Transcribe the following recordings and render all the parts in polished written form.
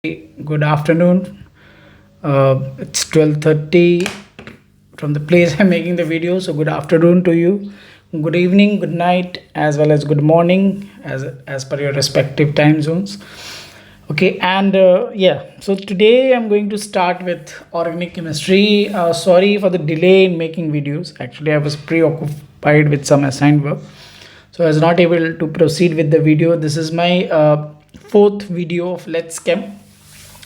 Good afternoon. It's 12:30 from the place I'm making the video. So good afternoon to you. Good evening, good night, as well as good morning, as per your respective time zones. Okay, and so today I'm going to start with organic chemistry. Sorry for the delay in making videos. Actually, I was preoccupied with some assigned work, so I was not able to proceed with the video. This is my fourth video of Let's Chem.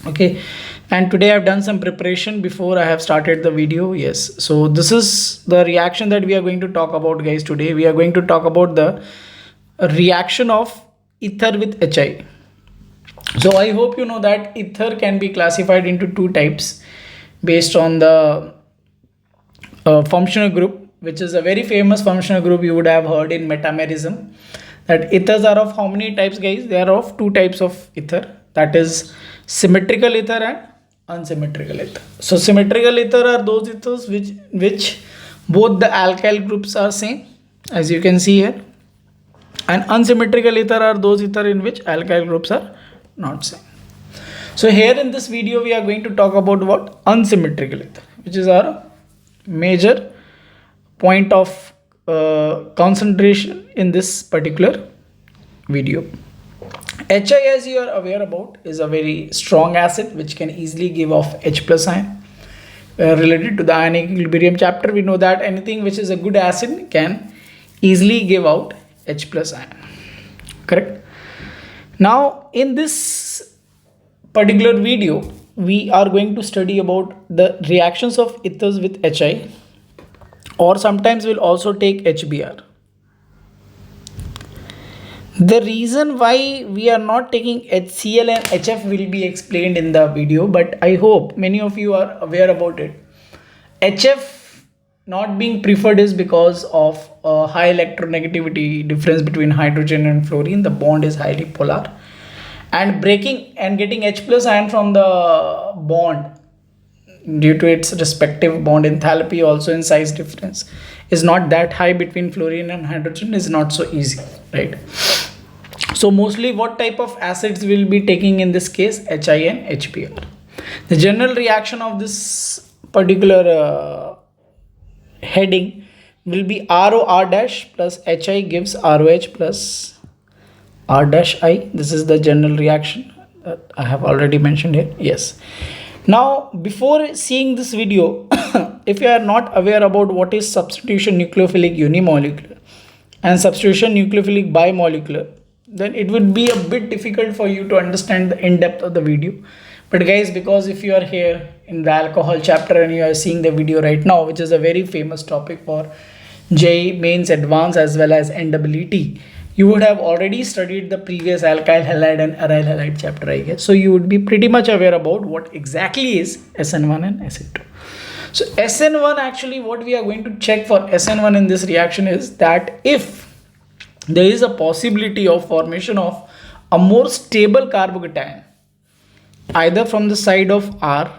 Okay, and today I've done some preparation before I have started the video. Yes, so this is the reaction that we are going to talk about, guys. Today we are going to talk about the reaction of ether with HI. So I hope you know that ether can be classified into two types based on the functional group, which is a very famous functional group you would have heard in metamerism. That ethers are of how many types, guys? They are of two types of ether, that is symmetrical ether and unsymmetrical ether. So symmetrical ether are those ethers which both the alkyl groups are same, as you can see here, and unsymmetrical ether are those ether in which alkyl groups are not same. So here in this video we are going to talk about what? Unsymmetrical ether, which is our major point of concentration in this particular video. HI, as you are aware about, is a very strong acid which can easily give off H plus ion. Related to the ionic equilibrium chapter, we know that anything which is a good acid can easily give out H plus ion. Correct? Now, in this particular video, we are going to study about the reactions of ethers with HI, or sometimes we'll also take HBr. The reason why we are not taking HCl and HF will be explained in the video, but I hope many of you are aware about it. HF not being preferred is because of a high electronegativity difference between hydrogen and fluorine. The bond is highly polar, and breaking and getting H plus ion from the bond due to its respective bond enthalpy, also in size difference, is not that high between fluorine and hydrogen, is not so easy, right? So mostly what type of acids will be taking in this case? HI and HBr. The general reaction of this particular heading will be ROR dash plus HI gives ROH plus R dash I. This is the general reaction that I have already mentioned here. Yes. Now, before seeing this video, if you are not aware about what is substitution nucleophilic unimolecular and substitution nucleophilic bimolecular, then it would be a bit difficult for you to understand the in-depth of the video. But guys, because if you are here in the alcohol chapter and you are seeing the video right now, which is a very famous topic for JEE Mains Advanced as well as NEET, you would have already studied the previous alkyl halide and aryl halide chapter, I guess. So you would be pretty much aware about what exactly is SN1 and SN2. So SN1, actually what we are going to check for SN1 in this reaction is that if there is a possibility of formation of a more stable carbocation either from the side of R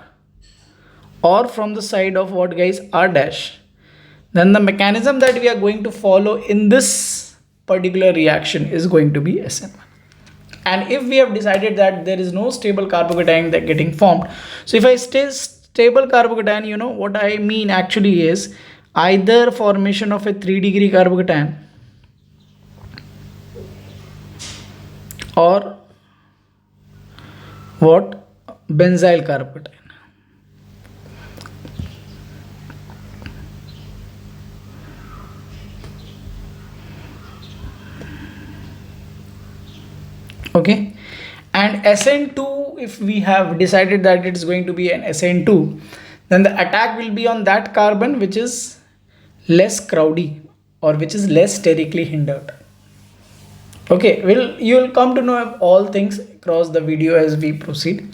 or from the side of what, guys? R dash, then the mechanism that we are going to follow in this particular reaction is going to be SN1. And if we have decided that there is no stable carbocation that getting formed, so if I say stable carbocation, you know what I mean actually is either formation of a 3-degree carbocation or what? Benzyl carbocation. Okay, and SN2, if we have decided that it's going to be an SN2, then the attack will be on that carbon which is less crowdy or which is less sterically hindered. Okay, you will come to know all things across the video as we proceed.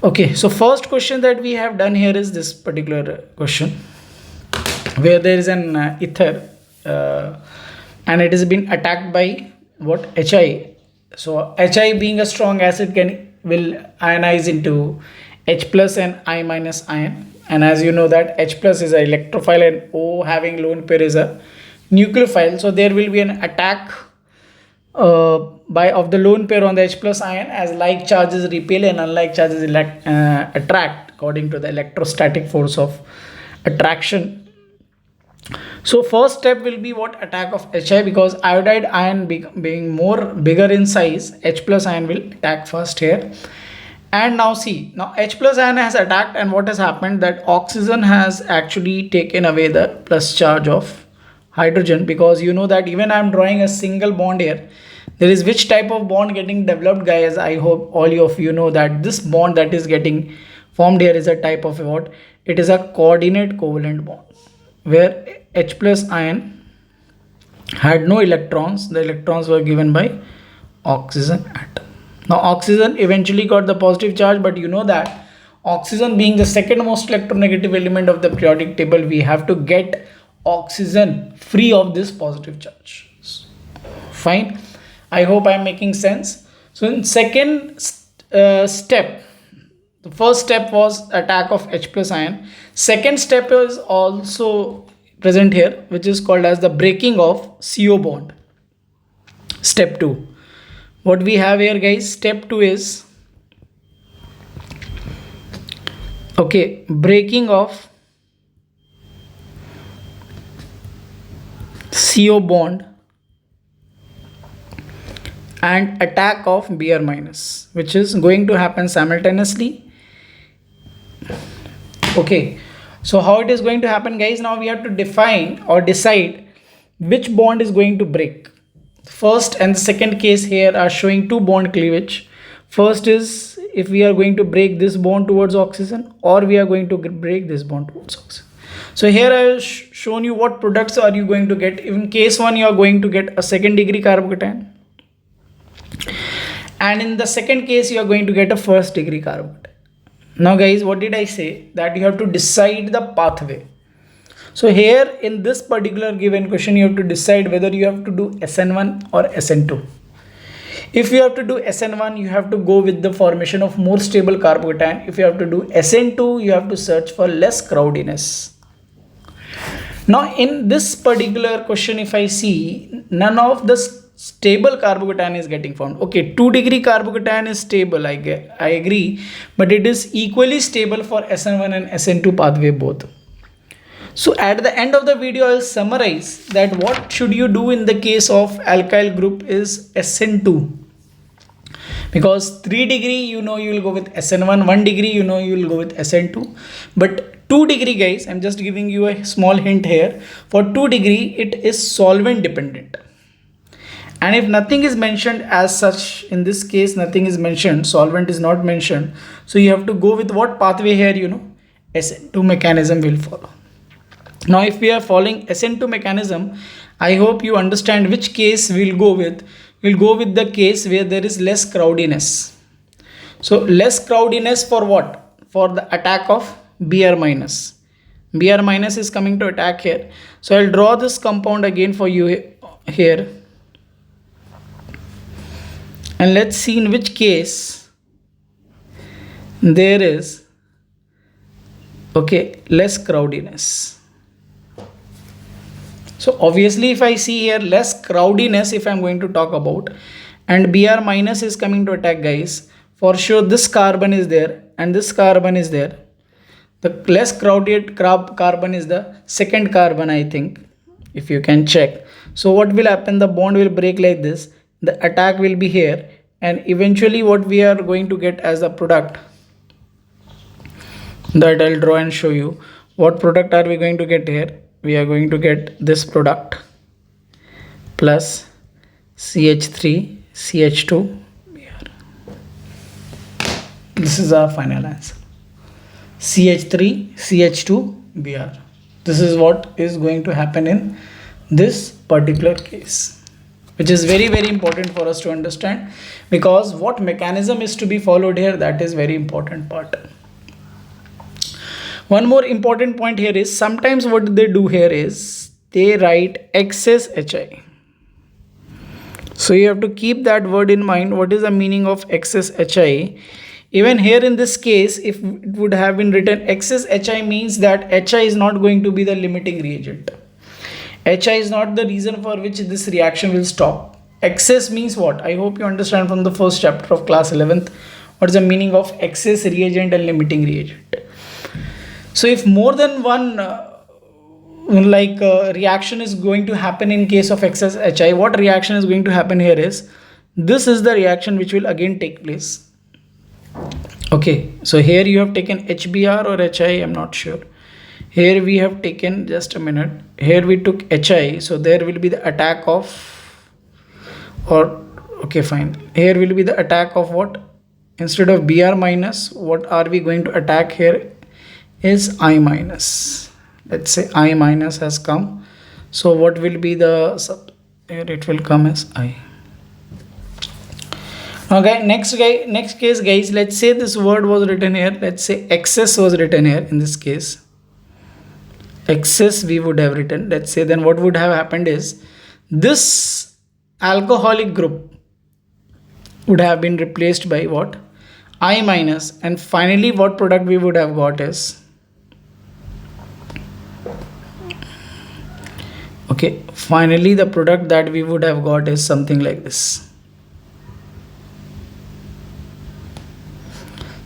Okay, so first question that we have done here is this particular question where there is an ether and it has been attacked by what? HI. So HI being a strong acid will ionize into H plus and I minus ion, and as you know that H plus is an electrophile and O having lone pair is a nucleophile, so there will be an attack by of the lone pair on the H plus ion, as like charges repel and unlike charges attract according to the electrostatic force of attraction. So first step will be what? Attack of Hi, because iodide ion being more bigger in size, H plus ion will attack first here. And now see, now H plus ion has attacked, and what has happened, that oxygen has actually taken away the plus charge of hydrogen, because you know that even I am drawing a single bond here, there is which type of bond getting developed, guys. I hope all of you know that this bond that is getting formed here is a type of what? It is a coordinate covalent bond, where H plus ion had no electrons. The electrons were given by oxygen atom. Now oxygen eventually got the positive charge, but you know that oxygen being the second most electronegative element of the periodic table, we have to get oxygen free of this positive charge. Fine. I hope I am making sense. So in second step, the first step was attack of H plus ion. Second step is also present here, which is called as the breaking of CO bond. Step 2. What we have here, guys, step 2 is breaking of CO bond and attack of Br minus, which is going to happen simultaneously. Okay, so how it is going to happen, guys? Now we have to define or decide which bond is going to break. First and the second case here are showing two bond cleavage. First is if we are going to break this bond towards oxygen, or we are going to break this bond towards oxygen. So here I have shown you what products are you going to get. In case 1, you are going to get a second degree carbocation, and in the second case you are going to get a first degree carbocation. Now guys, what did I say? That you have to decide the pathway. So here in this particular given question, you have to decide whether you have to do SN1 or SN2. If you have to do SN1, you have to go with the formation of more stable carbocation. If you have to do SN2, you have to search for less crowdiness. Now in this particular question, if I see, none of the stable carbocation is getting formed. Okay, 2 degree carbocation is stable, I agree, but it is equally stable for SN1 and SN2 pathway both. So at the end of the video, I'll summarize that what should you do in the case of alkyl group is SN2. Because 3 degree, you know, you will go with SN1, 1 degree, you know, you will go with SN2. But 2 degree, guys, I'm just giving you a small hint here. For 2 degree, it is solvent dependent. And if nothing is mentioned as such, in this case, nothing is mentioned, solvent is not mentioned. So you have to go with what pathway here, you know, SN2 mechanism will follow. Now, if we are following SN2 mechanism, I hope you understand which case we'll go with. We'll go with the case where there is less crowdiness. So less crowdiness for what? For the attack of Br minus. Br minus is coming to attack here. So I'll draw this compound again for you here. And let's see in which case there is less crowdiness. So obviously if I see here less crowdiness, if I'm going to talk about, and Br minus is coming to attack, guys, for sure this carbon is there and this carbon is there. The less crowded carbon is the second carbon, I think, if you can check. So what will happen? The bond will break like this. The attack will be here, and eventually what we are going to get as a product, that I'll draw and show you. What product are we going to get here? We are going to get this product plus CH3, CH2, Br. This is our final answer. CH3, CH2, Br. This is what is going to happen in this particular case, which is very, very important for us to understand, because what mechanism is to be followed here, that is very important part. One more important point here is, sometimes what they do here is they write excess Hi. So you have to keep that word in mind. What is the meaning of excess Hi? Even here in this case, if it would have been written excess Hi, means that Hi is not going to be the limiting reagent. Hi is not the reason for which this reaction will stop. Excess means what? I hope you understand from the first chapter of class 11th what is the meaning of excess reagent and limiting reagent. So if more than one reaction is going to happen in case of excess HI, what reaction is going to happen here is, this is the reaction which will again take place. Okay, so here you have taken HBr or HI, I'm not sure. Here we have taken, just a minute, here we took HI, so there will be the attack of, or okay fine, here will be the attack of what? Instead of Br minus, what are we going to attack here is I minus. Let's say I minus has come, so what will be the here it will come as I. Okay, next case guys, let's say this word was written here, let's say excess was written here. In this case excess we would have written, let's say, then what would have happened is, this alcoholic group would have been replaced by what? I minus, and finally what product we would have got is, okay, finally the product that we would have got is something like this,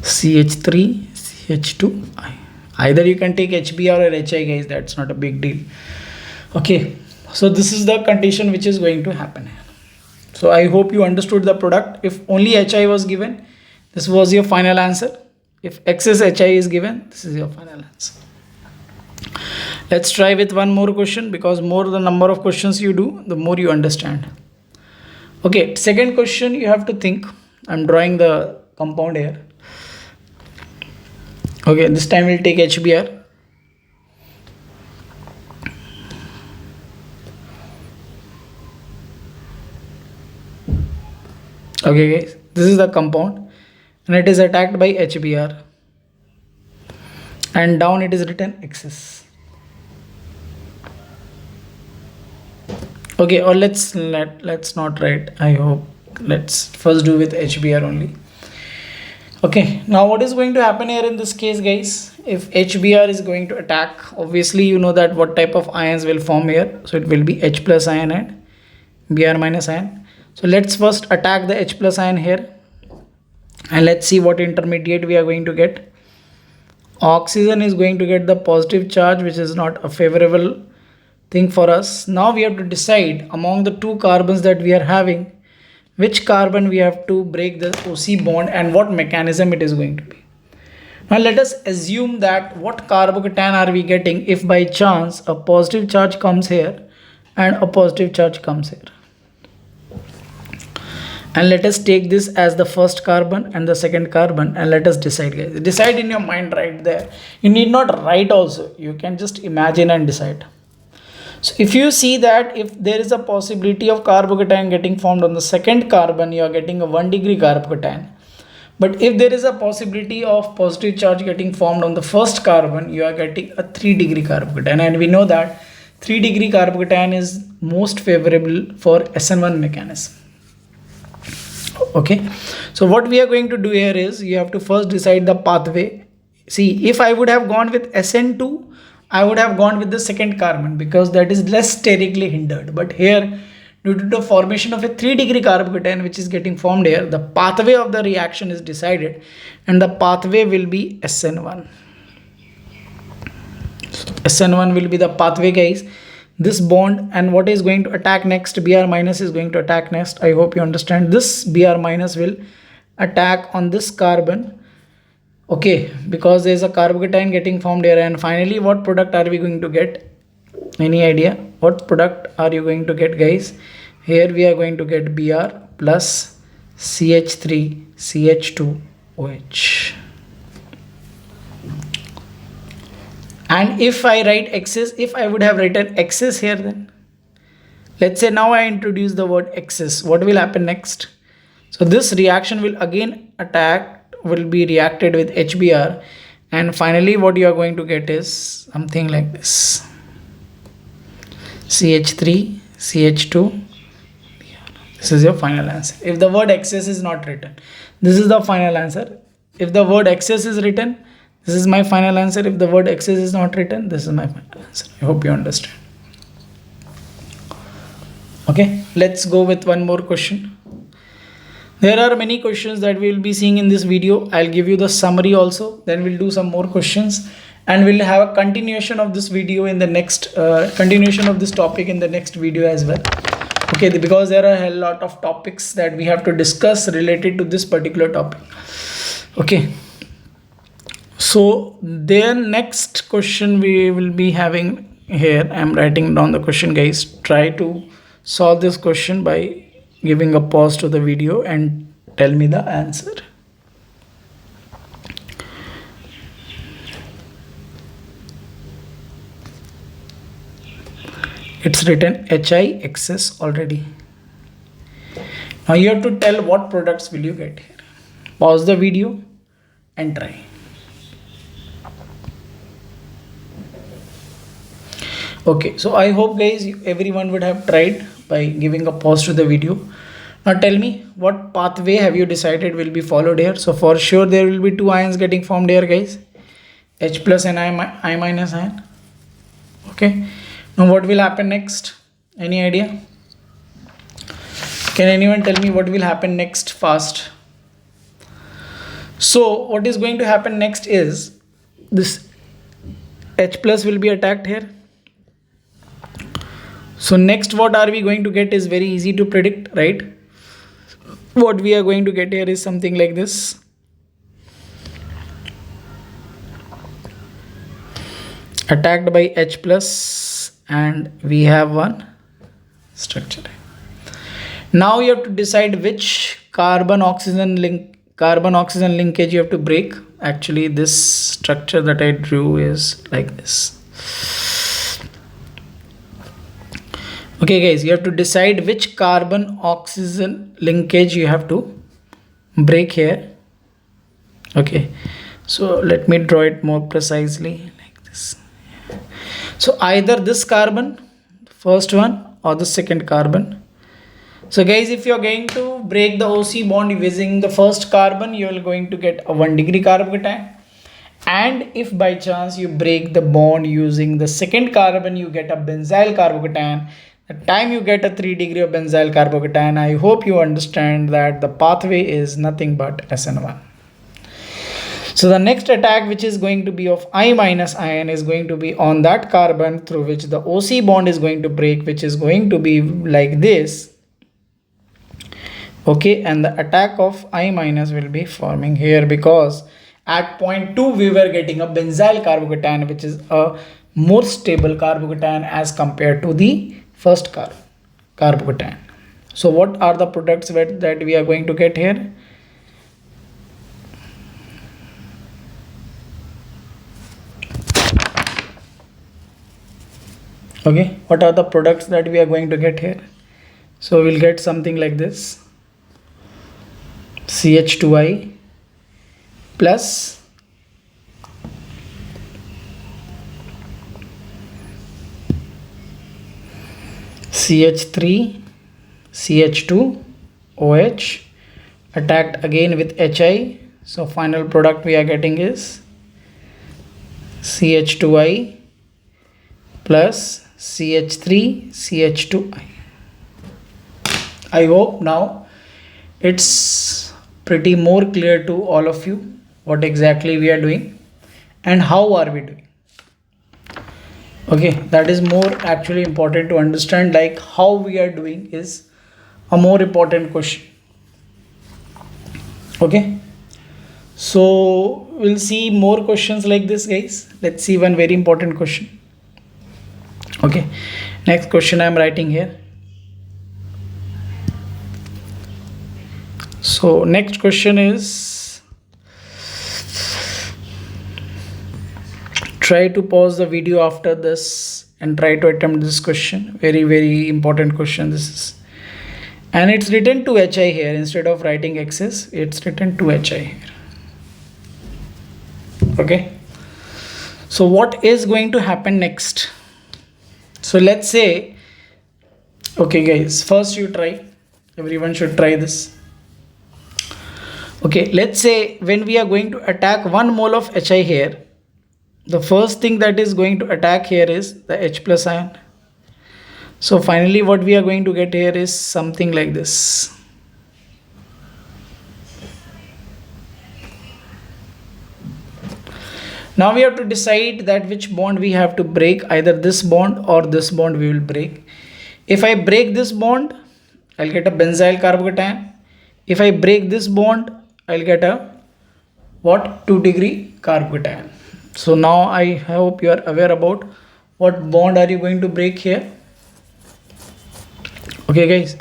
CH3 CH2I. Either you can take HBr or HI guys, that's not a big deal. Okay, so this is the condition which is going to happen here. So I hope you understood the product. If only HI was given, this was your final answer. If excess HI is given, this is your final answer. Let's try with one more question, because more the number of questions you do, the more you understand. Okay, second question you have to think. I'm drawing the compound here. Okay, this time we'll take HBr. Okay guys, this is the compound and it is attacked by HBr, and down it is written excess. Okay, or let's not write, I hope, let's first do with HBr only. Okay, now what is going to happen here in this case guys, if HBr is going to attack, obviously you know that what type of ions will form here, so it will be H plus ion and Br minus ion. So let's first attack the H plus ion here, and let's see what intermediate we are going to get. Oxygen is going to get the positive charge, which is not a favorable thing for us. Now we have to decide among the two carbons that we are having, which carbon we have to break the OC bond and what mechanism it is going to be. Now let us assume that what carbocation are we getting if by chance a positive charge comes here and a positive charge comes here. And let us take this as the first carbon and the second carbon, and let us decide guys. Decide in your mind right there. You need not write also. You can just imagine and decide. So if you see that if there is a possibility of carbocation getting formed on the second carbon, you are getting a 1 degree carbocation. But if there is a possibility of positive charge getting formed on the first carbon, you are getting a 3 degree carbocation. And we know that 3 degree carbocation is most favorable for SN1 mechanism. Okay, so what we are going to do here is, you have to first decide the pathway. See, if I would have gone with SN2, I would have gone with the second carbon because that is less sterically hindered. But here, due to the formation of a 3 degree carbocation which is getting formed here, the pathway of the reaction is decided, and the pathway will be SN1. So SN1 will be the pathway guys. This bond, and what is going to attack next, Br minus is going to attack next. I hope you understand. This Br minus will attack on this carbon. Okay, because there is a carbocation getting formed here, and finally what product are we going to get? Any idea what product are you going to get guys? Here we are going to get Br plus CH3 CH2 OH. And if I write excess, if I would have written excess here, then let's say now I introduce the word excess, what will happen next? So this reaction will again will be reacted with HBr, and finally what you are going to get is something like this, CH3 CH2. This is your final answer. If the word excess is not written, this is the final answer. If the word excess is written, this is my final answer. If the word excess is not written, this is my final answer. I hope you understand. Okay, let's go with one more question. There are many questions that we will be seeing in this video. I'll give you the summary also, then we'll do some more questions, and we'll have a continuation of this video in the next continuation of this topic in the next video as well. Okay, because there are a lot of topics that we have to discuss related to this particular topic. Okay, so then next question we will be having here. I'm writing down the question, guys. Try to solve this question by giving a pause to the video and tell me the answer. It's written HI excess already. Now you have to tell what products will you get here. Pause the video and try. Okay, so I hope guys everyone would have tried by giving a pause to the video. Now tell me what pathway have you decided will be followed here. So for sure there will be two ions getting formed here, guys. H plus and I minus ion. Okay, now what will happen next? Any idea? Can anyone tell me what will happen next fast? So what is going to happen next is this H plus will be attacked here. So next what are we going to get is very easy to predict, right? What we are going to get here is something like this. Attacked by H plus, and we have one structure. Now you have to decide which carbon oxygen linkage you have to break. Actually this structure that I drew is like this. Okay guys, you have to decide which carbon oxygen linkage you have to break here. Okay, so let me draw it more precisely like this. So either this carbon, first one, or the second carbon. So guys, if you're going to break the OC bond using the first carbon, you are going to get a 1 degree carbocation. And if by chance you break the bond using the second carbon, you get a benzyl carbocation. The time you get a 3 degree of benzyl carbocation, I hope you understand that the pathway is nothing but SN1. So the next attack, which is going to be of I minus ion, is going to be on that carbon through which the OC bond is going to break, which is going to be like this. Okay, and the attack of I minus will be forming here because at point 2 we were getting a benzyl carbocation, which is a more stable carbocation as compared to the first carbocation. So what are the products that we are going to get here? Okay, what are the products that we are going to get here? So we'll get something like this. CH2I plus CH3 CH2 OH attacked again with HI. So final product we are getting is CH2I plus CH3 CH2I. I hope now it's pretty more clear to all of you what exactly we are doing and how are we doing. Okay, that is more actually important to understand, like how we are doing is a more important question. Okay, so we'll see more questions like this, guys. Let's see one very important question. Okay, next question I am writing here. So next question is, try to pause the video after this and try to attempt this question. Very important question this is, and it's written to HI here. Instead of writing excess, it's written to HI here. Okay, so what is going to happen next? So let's say, okay guys, first you try, everyone should try this. Okay, let's say when we are going to attack 1 mole of HI here, the first thing that is going to attack here is the H plus ion. So finally what we are going to get here is something like this. Now we have to decide that which bond we have to break, either this bond or this bond we will break. If I break this bond, I'll get a benzyl carbocation. If I break this bond, I'll get a what? 2-degree carbocation. So now I hope you are aware about what bond are you going to break here. Okay guys,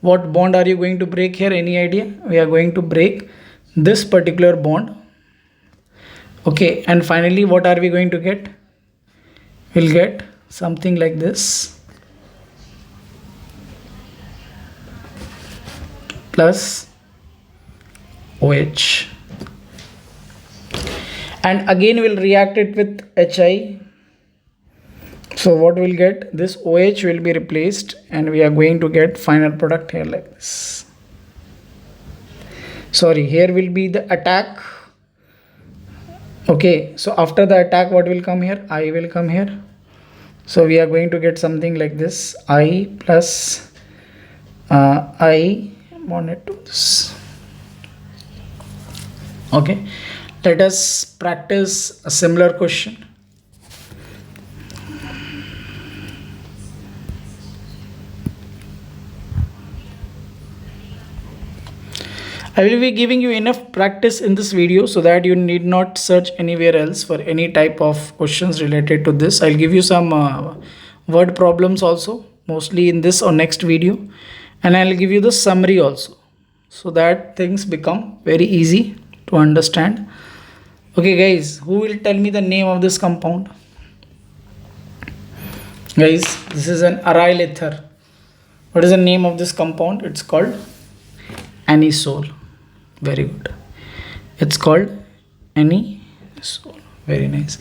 what bond are you going to break here? Any idea? We are going to break this particular bond. Okay, and finally what are we going to get? We'll get something like this, plus OH, and again we'll react it with HI. So what we'll get, this OH will be replaced and we are going to get final product here like this. Sorry, here will be the attack. Okay, so after the attack what will come here? I will come here. So we are going to get something like this, I plus I bonded to this. Okay, let us practice a similar question. I will be giving you enough practice in this video so that you need not search anywhere else for any type of questions related to this. I'll give you some word problems also, mostly in this or next video, and I'll give you the summary also, so that things become very easy to understand. Okay guys, who will tell me the name of this compound? Guys, this is an aryl ether. What is the name of this compound? It's called anisole. Very good. It's called anisole. Very nice.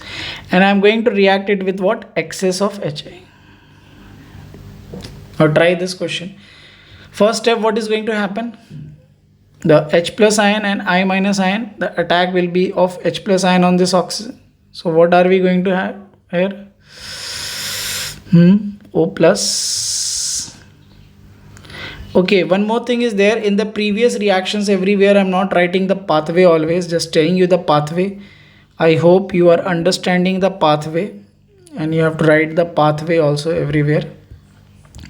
And I'm going to react it with what? Excess of HI. Now try this question. First step, what is going to happen? The H plus ion and I minus ion, the attack will be of H plus ion on this oxygen. So what are we going to have here? O plus. Okay, one more thing is there. In the previous reactions everywhere, I'm not writing the pathway always, just telling you the pathway. I hope you are understanding the pathway and you have to write the pathway also everywhere.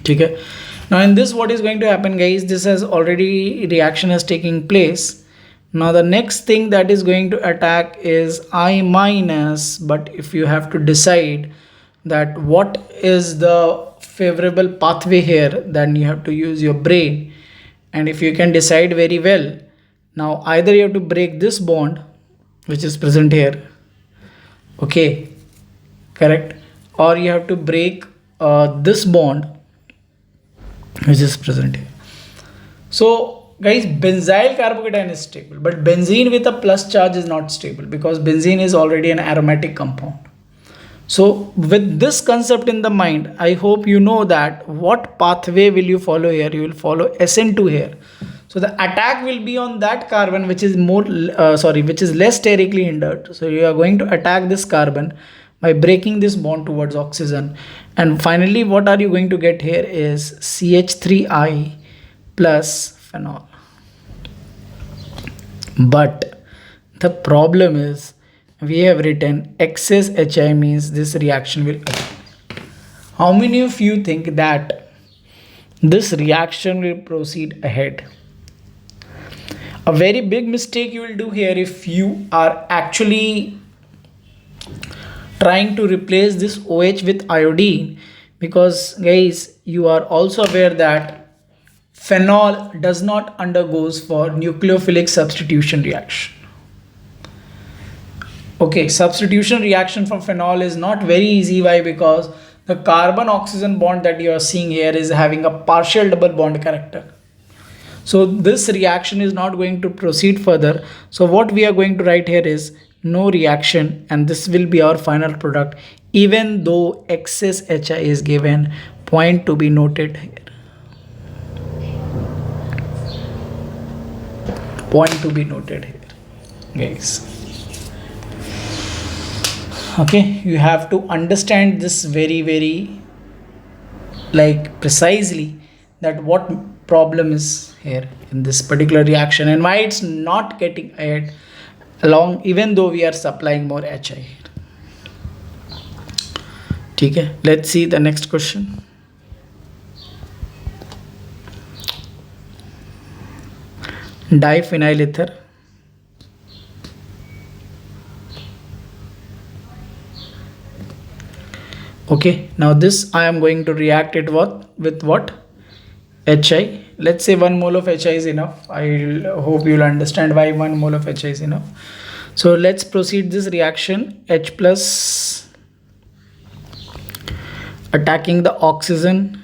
Okay. Now in this, what is going to happen guys, this has already reaction is taking place. Now the next thing that is going to attack is I minus, but if you have to decide that what is the favorable pathway here, then you have to use your brain. And if you can decide very well, now either you have to break this bond which is present here, okay, correct, or you have to break this bond which is present here. So guys, benzyl carbocation is stable, but benzene with a plus charge is not stable because benzene is already an aromatic compound. So with this concept in the mind, I hope you know that what pathway will you follow here. You will follow SN2 here. So the attack will be on that carbon which is which is less sterically hindered. So you are going to attack this carbon by breaking this bond towards oxygen. And finally, what are you going to get here is CH3I plus phenol. But the problem is we have written excess HI means this reaction will occur. How many of you think that this reaction will proceed ahead? A very big mistake you will do here if you are actually trying to replace this OH with iodine, because guys, you are also aware that phenol does not undergoes for nucleophilic substitution reaction. Okay, substitution reaction from phenol is not very easy. Why? Because the carbon oxygen bond that you are seeing here is having a partial double bond character. So this reaction is not going to proceed further. So what we are going to write here is no reaction, and this will be our final product, even though excess HI is given. Point to be noted here. Point to be noted here, guys. Okay, you have to understand this very like precisely that what problem is here in this particular reaction and why it's not getting ahead along even though we are supplying more HI here. Okay, let's see the next question. Diphenyl ether. Okay, now this I am going to react it with what? HI. Let's say 1 mole of HI is enough. I hope you'll understand why 1 mole of HI is enough. So let's proceed this reaction. H plus attacking the oxygen,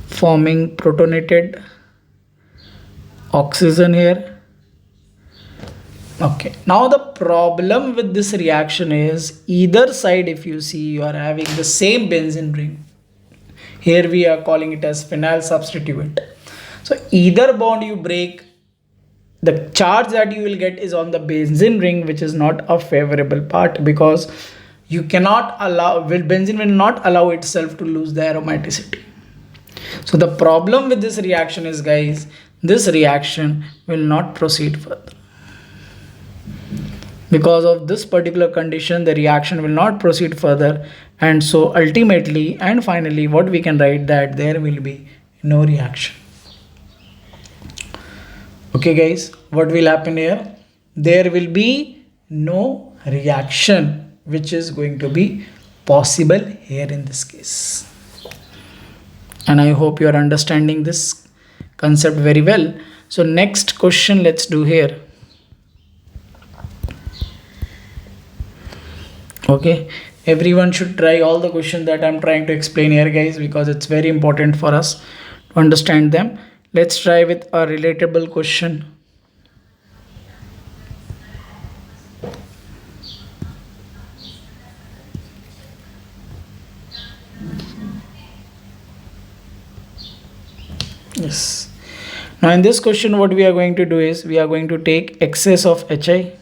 forming protonated oxygen here. Okay, now the problem with this reaction is either side, if you see, you are having the same benzene ring. Here we are calling it as phenyl substituent. So either bond you break, the charge that you will get is on the benzene ring, which is not a favorable part because you cannot allow, benzene will not allow itself to lose the aromaticity. So the problem with this reaction is, guys, this reaction will not proceed further. Because of this particular condition, the reaction will not proceed further, and so ultimately and finally what we can write that there will be no reaction. Okay guys, what will happen here? There will be no reaction which is going to be possible here in this case. And I hope you are understanding this concept very well. So next question let's do here. Okay, everyone should try all the questions that I'm trying to explain here, guys, because it's very important for us to understand them. Let's try with a relatable question. Yes. Now in this question what we are going to do is we are going to take excess of HI.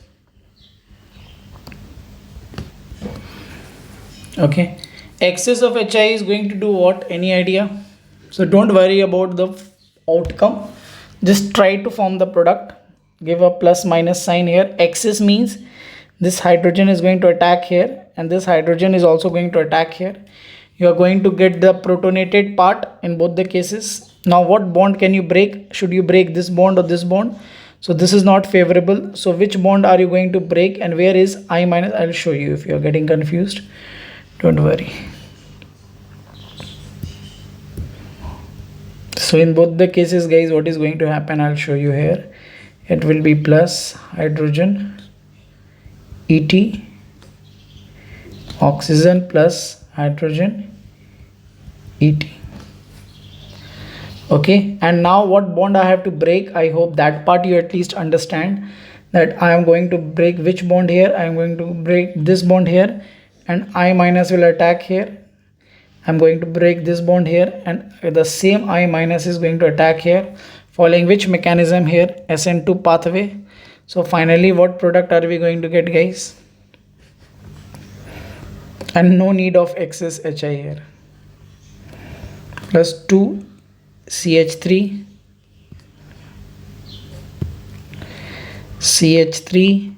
Okay, excess of HI is going to do what? Any idea? So don't worry about the outcome, just try to form the product. Give a plus minus sign here. Excess means this hydrogen is going to attack here and this hydrogen is also going to attack here. You are going to get the protonated part in both the cases. Now what bond can you break? Should you break this bond or this bond? So this is not favorable. So which bond are you going to break and where is I minus? I'll show you if you are getting confused. Don't worry. So in both the cases, guys, what is going to happen? I'll show you here. It will be plus hydrogen ET, oxygen plus hydrogen ET. Okay, and now what bond I have to break? I hope that part you at least understand, that I am going to break which bond here. I am going to break this bond here and I minus will attack here. I'm going to break this bond here and the same I minus is going to attack here, following which mechanism here? SN2 pathway. So finally what product are we going to get, guys? And no need of excess HI here. Plus 2 CH3 CH3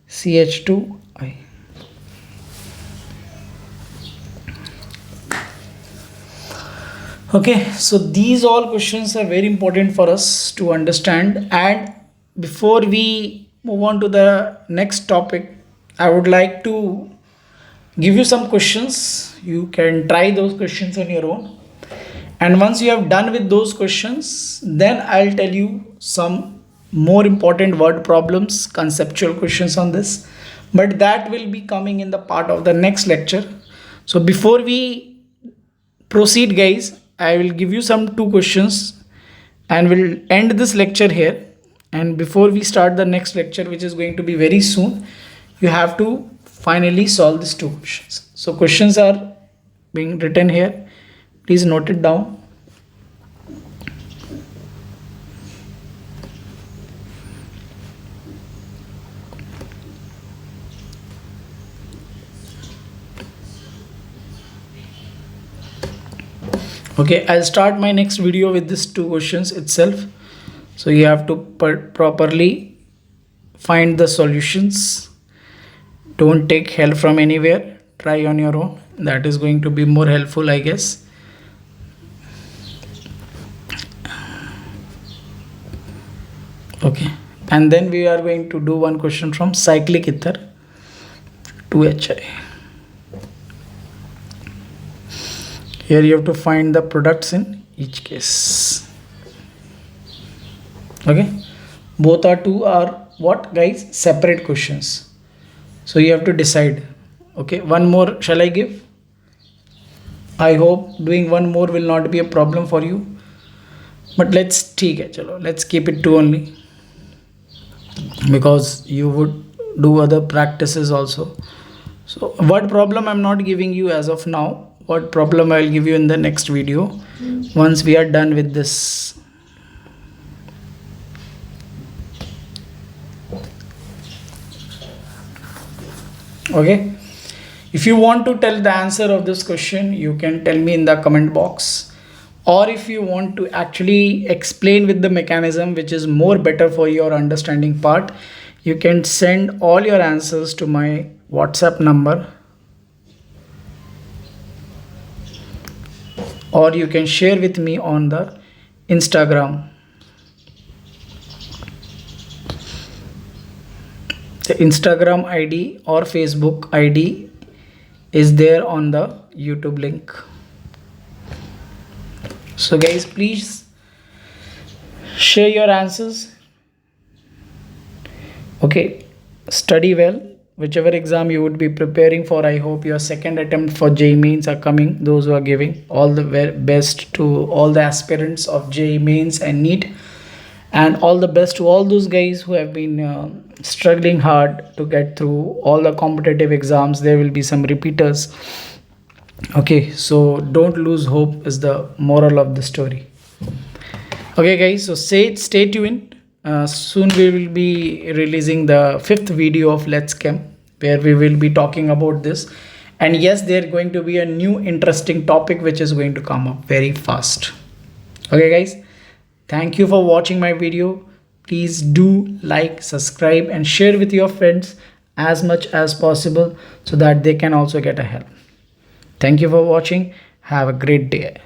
CH2 I. Okay, so these all questions are very important for us to understand, and before we move on to the next topic, I would like to give you some questions. You can try those questions on your own, and once you have done with those questions, then I'll tell you some more important word problems, conceptual questions on this, but that will be coming in the part of the next lecture. So before we proceed, guys, I will give you some 2 questions and we'll end this lecture here. And before we start the next lecture, which is going to be very soon, you have to finally solve these 2 questions. So questions are being written here. Please note it down. Okay, I'll start my next video with these two questions itself. So you have to properly find the solutions. Don't take help from anywhere. Try on your own. That is going to be more helpful, I guess. Okay, and then we are going to do one question from cyclic ether 2HI. Here you have to find the products in each case. Okay, both are what guys? Separate questions. So you have to decide. Okay, one more shall I give? I hope doing one more will not be a problem for you. But let's keep it two only, because you would do other practices also. So what problem I'm not giving you as of now, what problem I'll give you in the next video once we are done with this. Okay, if you want to tell the answer of this question, you can tell me in the comment box, or if you want to actually explain with the mechanism which is more better for your understanding part, you can send all your answers to my WhatsApp number, or you can share with me on the Instagram. The Instagram ID or Facebook ID is there on the YouTube link. So guys, please share your answers. Okay, study well. Whichever exam you would be preparing for, I hope your second attempt for JEE Mains are coming. Those who are giving, all the best to all the aspirants of JEE Mains and NEET, and all the best to all those guys who have been struggling hard to get through all the competitive exams. There will be some repeaters. Okay, so don't lose hope is the moral of the story. Okay guys, so stay tuned. Soon we will be releasing the 5th video of Let's Chem, where we will be talking about this. And yes, there going to be a new interesting topic which is going to come up very fast. Okay guys, thank you for watching my video. Please do like, subscribe and share with your friends as much as possible so that they can also get a help. Thank you for watching. Have a great day.